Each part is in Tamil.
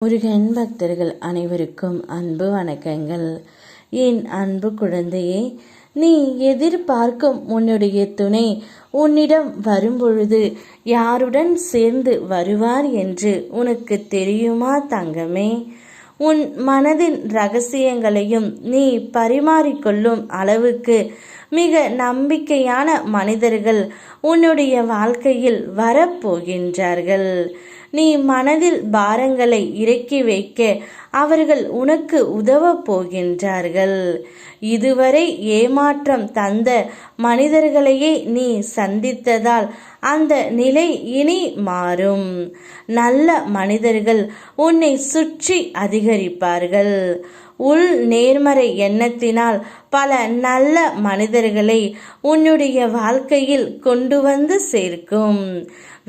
முருகன் பக்தர்கள் அனைவருக்கும் அன்பு வணக்கங்கள். என் அன்பு குழந்தையே, நீ எதிர்பார்க்கும் உன்னுடைய துணை உன்னிடம் வரும்பொழுது யாருடன் சேர்ந்து வருவார் என்று உனக்கு தெரியுமா தங்கமே? உன் மனதின் ரகசியங்களையும் நீ பரிமாறிக்கொள்ளும் அளவுக்கு மிக நம்பிக்கையான மனிதர்கள் உன்னுடைய வாழ்க்கையில் வரப்போகின்றார்கள். நீ மனதில் பாரங்களை இறக்கி வைக்க அவர்கள் உனக்கு உதவ போகின்றார்கள். இதுவரை ஏமாற்றம் தந்த மனிதர்களையே நீ சந்தித்ததால் அந்த நிலை இனி மாறும். நல்ல மனிதர்கள் உன்னை சுற்றி அதிகரிப்பார்கள். உள் நேர்மறை எண்ணத்தினால் பல நல்ல மனிதர்களை உன்னுடைய வாழ்க்கையில் கொண்டு வந்து சேர்க்கும்.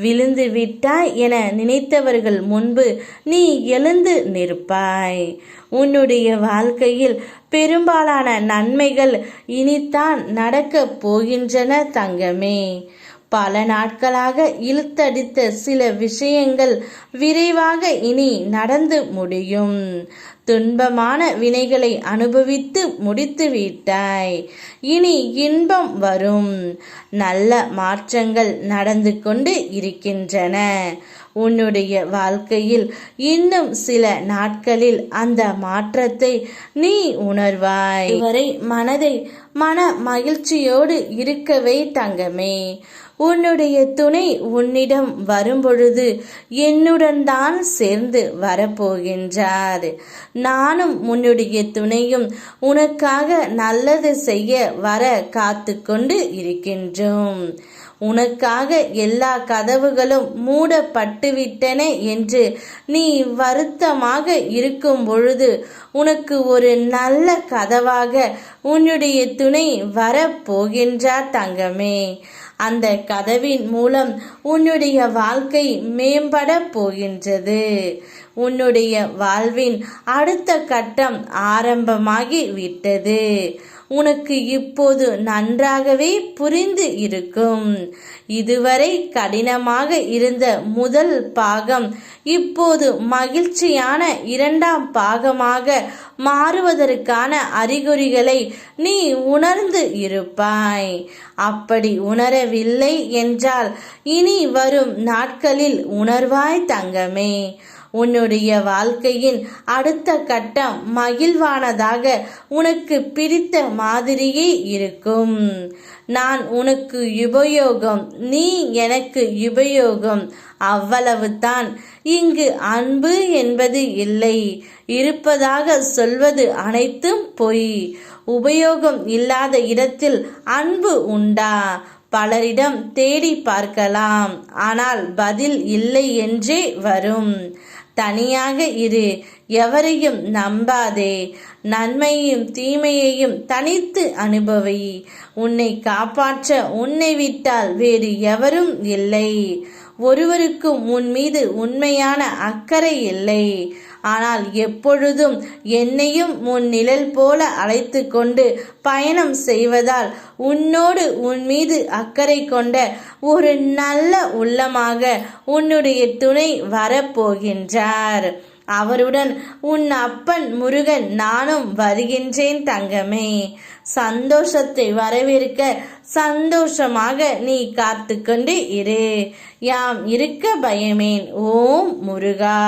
விழுந்து விட்டாய் என நினைத்தவர்கள் முன்பு நீ எழுந்து நிற்பாய். உன்னுடைய வாழ்க்கையில் பெரும்பாலான நன்மைகள் இனித்தான் நடக்கப் போகின்றன தங்கமே. பல நாட்களாக இழுத்தடித்த சில விஷயங்கள் விரைவாக இனி நடந்து முடியும். துன்பமான வினைகளை அனுபவித்து முடித்து விட்டாய். இனி இன்பம் வரும். நல்ல மாற்றங்கள் நடந்து கொண்டு இருக்கின்றன. உன்னுடைய வாழ்க்கையில் இன்னும் சில நாட்களில் அந்த மாற்றத்தை நீ உணர்வாய். இதுவரை மனதை மன மகிழ்ச்சியோடு இருக்கவே தங்கமே. உன்னுடைய துணை உன்னிடம் வரும்பொழுது என்னுடன் தான் சேர்ந்து வரப்போகின்றார். நானும் உன்னுடைய துணையும் உனக்காக நல்லது செய்ய வர காத்து கொண்டு இருக்கின்றோம். உனக்காக எல்லா கதவுகளும் மூடப்பட்டுவிட்டன என்று நீ வருத்தமாக இருக்கும் பொழுது உனக்கு ஒரு நல்ல கதவாக உன்னுடைய துணை வரப்போகின்றார் தங்கமே. அந்த கதவின் மூலம் உன்னுடைய வாழ்க்கை மேம்பட போகின்றது. உன்னுடைய வாழ்வின் அடுத்த கட்டம் ஆரம்பமாகி விட்டது. உனக்கு இப்போது நன்றாகவே புரிந்து இருக்கும். இதுவரை கடினமாக இருந்த முதல் பாகம் இப்போது மகிழ்ச்சியான இரண்டாம் பாகமாக மாறுவதற்கான அறிகுறிகளை நீ உணர்ந்து இருப்பாய். அப்படி உணரவில்லை என்றால் இனி வரும் நாட்களில் உணர்வாய் தங்கமே. உன்னுடைய வாழ்க்கையின் அடுத்த கட்டம் மகிழ்வானதாக உனக்கு பிடித்த மாதிரியே இருக்கும். நான் உனக்கு உபயோகம், நீ எனக்கு உபயோகம், அவ்வளவுதான். இங்கு அன்பு என்பது இல்லை. இருப்பதாக சொல்வது அனைத்தும் பொய். உபயோகம் இல்லாத இடத்தில் அன்பு உண்டா? பலரிடம் தேடி பார்க்கலாம், ஆனால் பதில் இல்லை என்றே வரும். தனியாக இரு, எவரையும் நம்பாதே. நன்மையையும் தீமையையும் தனித்து அனுபவி. உன்னை காப்பாற்ற உன்னை விட்டால் வேறு எவரும் இல்லை. ஒருவருக்கும் உன் மீது உண்மையான அக்கறை இல்லை. ஆனால் எப்பொழுதும் என்னையும் உன் நிழல் போல அழைத்து கொண்டு பயணம் செய்வதால் உன்னோடு உன் மீது அக்கறை கொண்ட ஒரு நல்ல உள்ளமாக உன்னுடைய துணை வரப்போகின்றார். அவருடன் உன் அப்பன் முருகன் நானும் வருகின்றேன் தங்கமே. சந்தோஷத்தை வரவேற்க சந்தோஷமாக நீ காத்து கொண்டு இரு. யாம் இருக்க பயமேன். ஓம் முருகா.